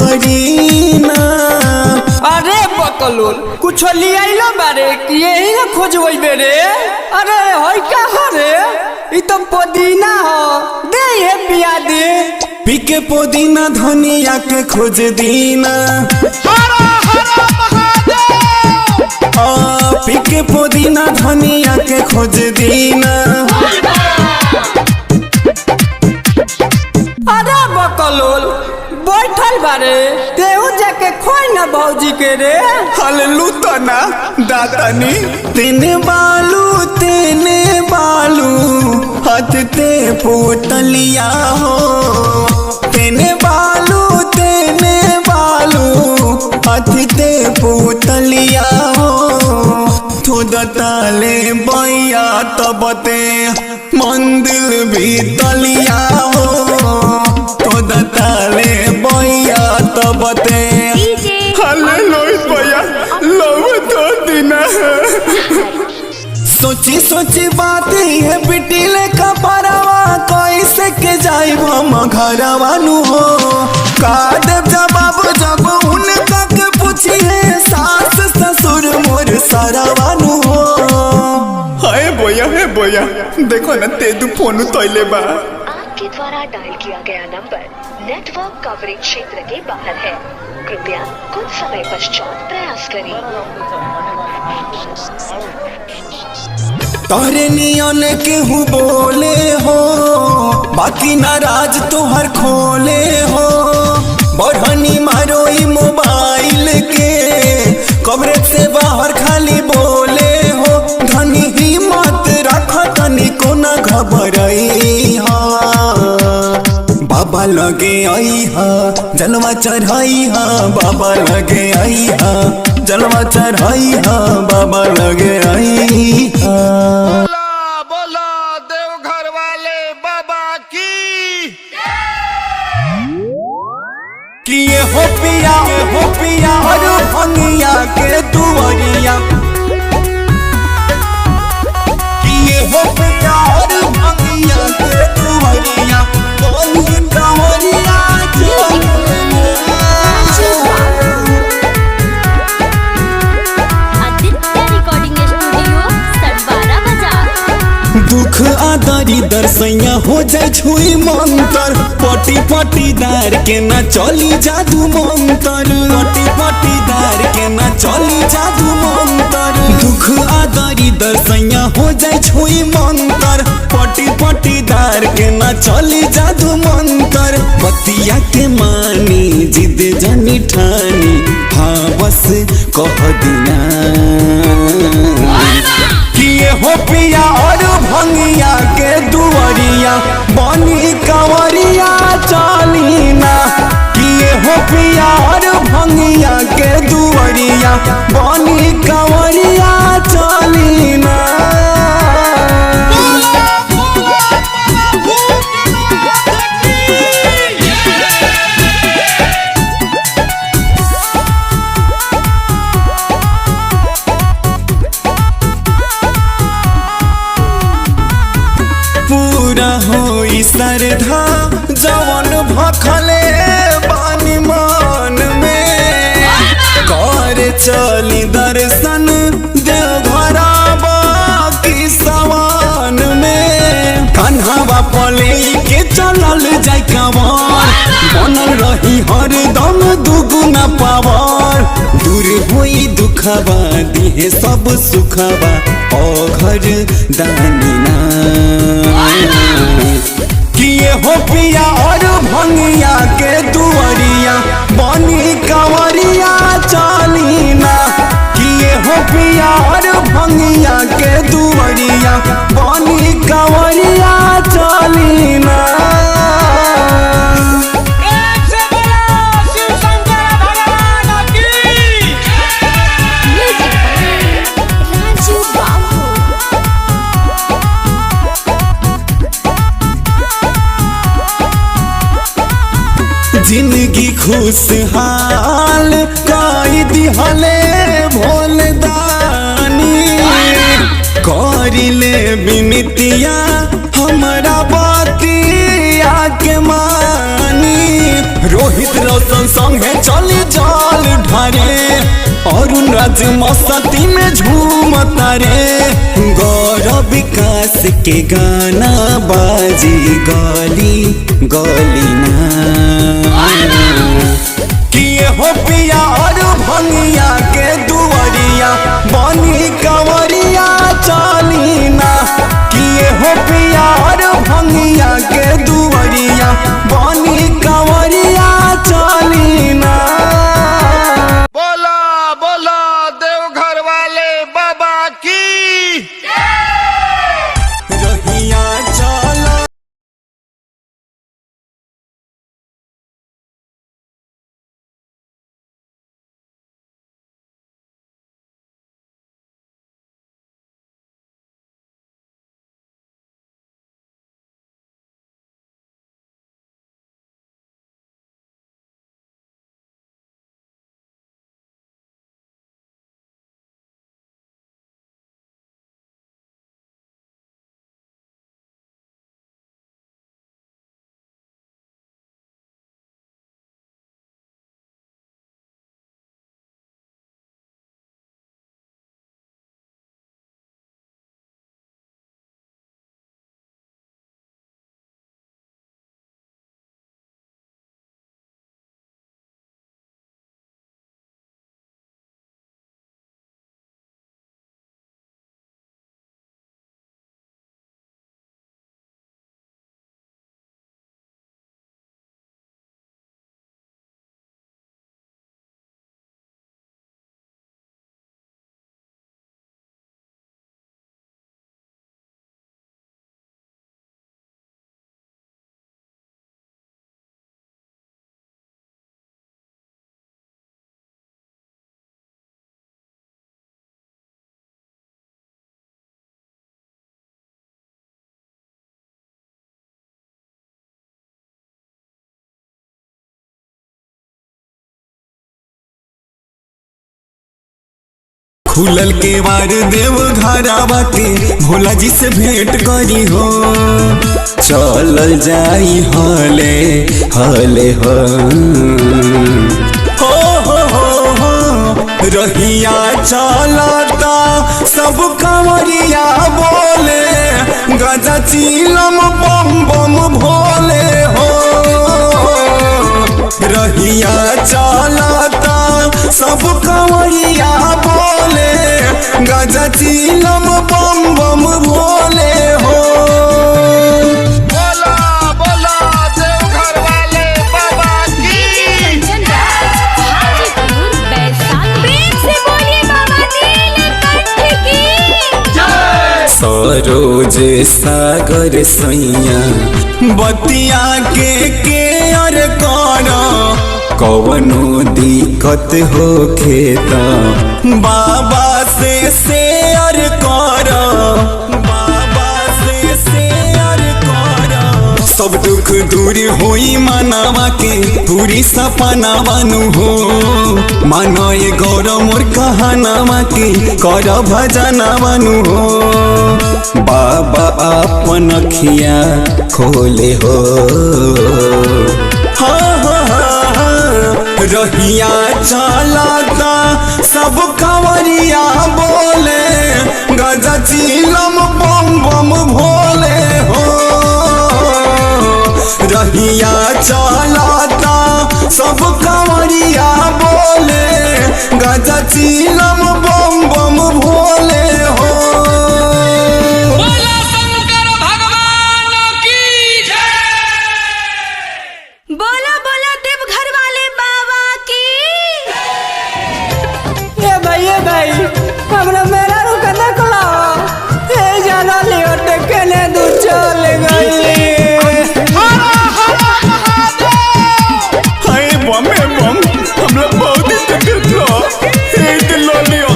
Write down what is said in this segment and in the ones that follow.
करी ना। अरे बकलोल कुछ लियाइलो बारे कि यही ना खोजबै बेरे। अरे होय कहाँ रे ई तो पुदीना हो दे ये पिया दे। पीके पुदीना धनिया के खोज दीना। पीके पुदीना धनिया के खोज दीना। अरे बकलोल बैठल बारे तेहू जाके खोई ना भौजी के रे। हल्लू तो ना दातनी तेने बालू हाथ ते पोतलिया हो। तेने बालू हाथ ते पोतलिया हो। तो दताले बैया तबते मंदिर भी तलिया हो। तो दताले बैया तबते भैया तो दिना। सोची बात है बिटिले का परवा कैसे के जाइब हम घरवा नु हो। का देव जवाब जब उनका के पूछी है सास ससुर मोर सरवा नु हो। हाय बोया देखो ना तेदू फोन तोइले बा। आपके द्वारा डायल किया गया नंबर नेटवर्क कवरेज क्षेत्र के बाहर है, कृपया कुछ समय पश्चात प्रयास करें। तोहरे नियन केहू बोले हो बाकी नाराज तोहर खोले हो। बढ़नी मारो ई मोबाइल के कवरेज से बाहर खाली बोले हो। धनी हिम्मत रख तनी को ना घबराई हा। बाबा लगे आई हा जलवा चढ़ाई हा। बाबा लगे आई हा जलवा चढ़ाई हा। बाबा लगे आई हा। बोला देवघर वाले बाबा की। कि ये हो पिया और भंगिया के दुआरिया। कि ये हो पिया और भंगिया के दुआरिया। दुख आदरी दर्शैया हो जाए छुई मंतर। पटीदार के ना चली जादू मंतर। पटीदार के ना चली जादू मंतर। दुख आदरी दर्शैया हो जाए छुई मंतर। पटीदार के ना चली जादू मंतर। बतिया के मानी जिद जानी ठानी हाँ बस कह दिना। कि ये हो पिया और भंगिया के दुआरिया बनी कंवरिया चालीना। कि ये हो पिया और भंगिया के दुआरिया बनी कंवरिया चालीना। पूरा होई श्रद्धा जवन भखले बानी मन में। कर चली दर्शन देवघरा बाकी सवान में। कन्हवा पले के चलल जाय कंवर। बनल रही हरदम दुगुना पावर। दूर होई दुखवा दिहे सब सुखवा ओ घर दानिना। कि ये हो पिया और भंगिया के दुआरिया बनी कंवरिया चालीना। कि ये हो पिया और भंगिया के दुआरिया बनी कंवरिया चालीना। जिंदगी खुशहाल काई दिहले भोलदानी। करिले बिनतिया हमरा बातिया के मानी। रोहित रोशन संगे चली जाल ढारे अरुण राज मस्ती में झूमता रे गौरव विकास के गाना बाजी गली गली ना किए हो पिया और भंगिया के दुआरिया बनी कंवरिया चली ना किए हो पिया और भंगिया के दुआरिया बनी कंवरिया चली ना। बोला बोला देवघर वाले बाबा की रहिया चला खुलल के वार देव घरावा के भोला जी से भेंट करी हो चलल जाई हले हले हो रहिया चलता सब कंवरिया बोले गजा चीलम बम बम भोले हो रहिया चलता सब कंवरिया बोले गजा चीलम बम बम भोले हो। बोला बोला देवघर वाले बाबा की सरोज सागर सैया बतिया के अर कर कवनो दिक्कत हो खेता बाबा से शेयर कर बाबा से शेयर कर सब दुख दूर होई मनावा के पूरी सपना बनू हो मानो ये गौरव मोर कहानावा के कर भजना बनू हो बाबा अपन अखिया खोले हो रहिया चलता सब कंवरिया बोले गजा चीलम बम बम भोले हो रहिया चलता सब कंवरिया बोले गजा चीलम बम बम भोले हो। बोला बोला देवघर वाले बाबा की। ये भाई हमरा मेरा रुका देखला ए जाना लियो टेकने दू चल गई हाय बम बम हम लोग बहुत ही तकलीफ लो एक लो लियो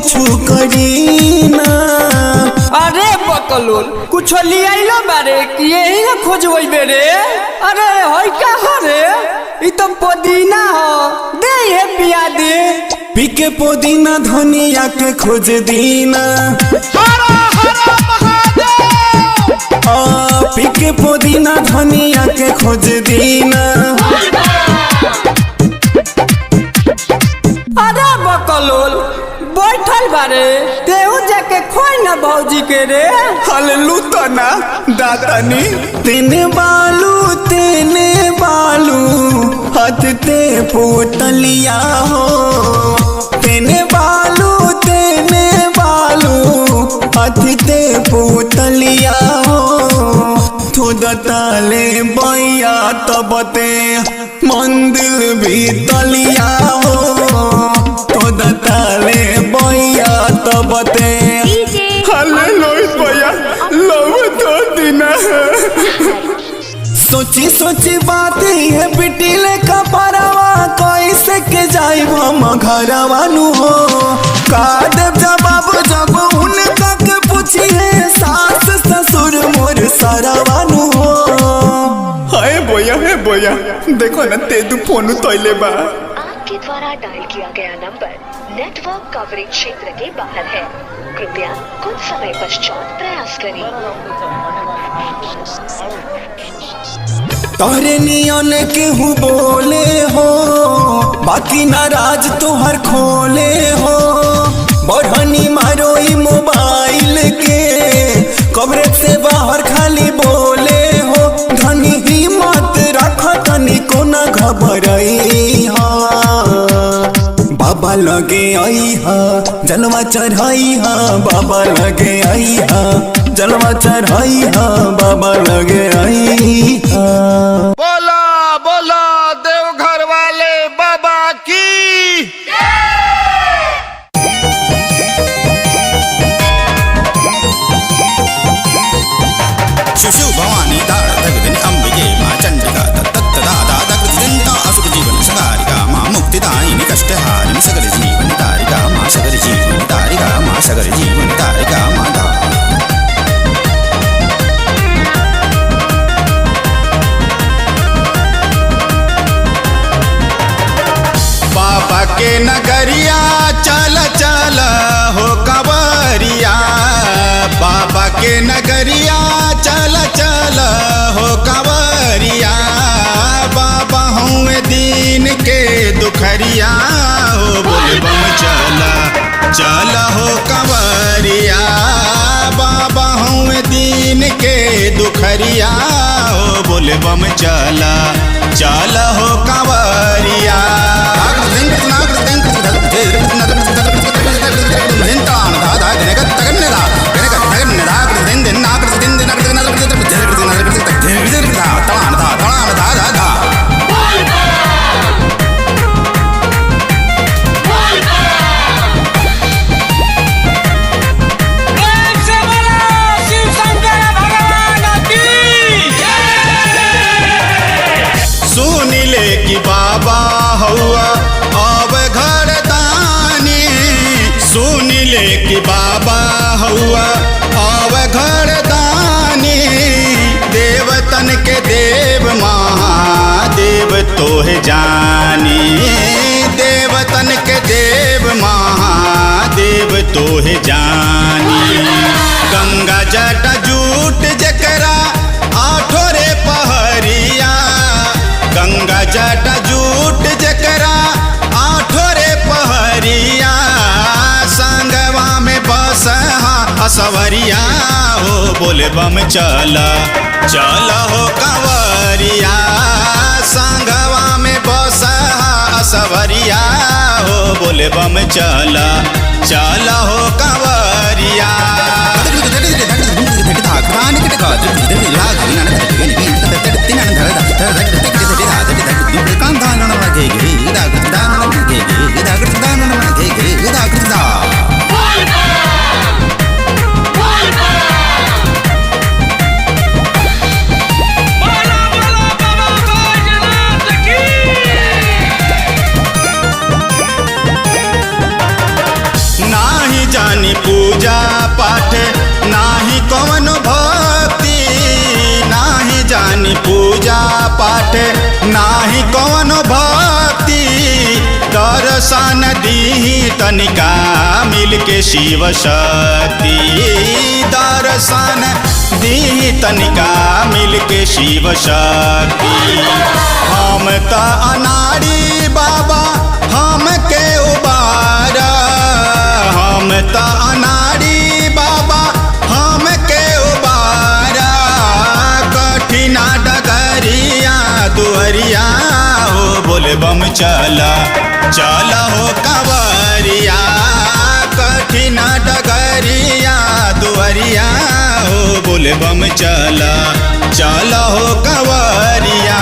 कुछ करी ना। अरे बकलोल कुछ लियाइलो बारे कि यही ना खोजबै बेरे। अरे होई का रे ई तो पुदीना हो दे हे पिया दे। पी के पुदीना धनिया के खोज दीना। पी के पुदीना धनिया के खोज दीना। अरे बकलोल बैठल बारे तेहू जाके खोई ना भौजी के रे। हल्लू तो ना दातनी तेने बालू हाथ ते पोतलिया हो। तेने बालू हाथ ते पोतलिया हो। थोड़ा ताले बैया तबते मंदिर भी तलिया हो। थोड़ा ताले बैया तबते सोची बात है बिटिले का परवा कैसे के जाई हम घरवा नु हो। का देव जवाब जब उनका के पूछी है सास ससुर मोर सरवा नु हो। हाय बोया देखो ना तेदू फोन तोइले बा। आपके द्वारा डायल किया गया नंबर नेटवर्क कवरेज क्षेत्र के बाहर है। कृपया कुछ समय पश्चात प्रयास करें। तोहरे नियन केहू बोले हो बाकी नाराज तोहर खोले हो। बढ़नी मारो ई मोबाइल के कवरेज से बाहर खाली बोले हो। धनी हिम्मत रख तनी को न घबराई हा। बाबा लगे आई हा जलवा चढ़ाई हा। बाबा लगे आई हा जलवा चढ़ाई हा। बाबा लगे आई हा। बोला बोला देवघर वाले बाबा की। शिव भवानी दारदगदिनी अंबिके मां चंडिका तत्तदादा दग्धचिंता असुर जीवन संगारिका मां मुक्तिदायिनी कष्टहारिणी सगल जीवन तारिका मां सगल जीवन तारिका मां सगल जीवन तारिका मां दा। बाबा के नगरिया चल चल हो कंवरिया। बाबा के नगरिया चल चल हो कंवरिया। बाबा हूँ दीन के दुखरिया हो बोलबम चल हो कंवरिया। बाबा हूँ दीन के दुखरिया हो बोलबम चल हो कंवरिया। कि बाबा हुआ अब घर दानी। सुन ले कि बाबा हुआ अब घर दानी। देवतन के देव महादेव तोहे जानी। देवतन के देव महादेव तोहे जानी। गंगा जट जूट जकरा आठो रे पहरिया। गंगा जट जूट जकरा आठो रे पहरिया। संगवा में बस असवरिया हो बोलबम चल हो कंवरिया। संगवा में बस असवरिया हो बोलबम चल हो कंवरिया। नाही जानी पूजा पाठ नाही कौन भक्ति, नाही जानी पूजा पाठ नाही कौन भक्ति, दर्शन दीही तनिका मिलके शिव शक्ति, दर्शन दीही तनिका मिलके शिव शक्ति। हम त अनाड़ी बाबा हम के उबार, हम त अनाड़ी बाबा हम के उबार, कठिना डगरिया दुहरिया हो बोले बम चला चला हो कंवरिया, कठिना डगरिया दुहरिया हो बोले बम चला चला हो कंवरिया।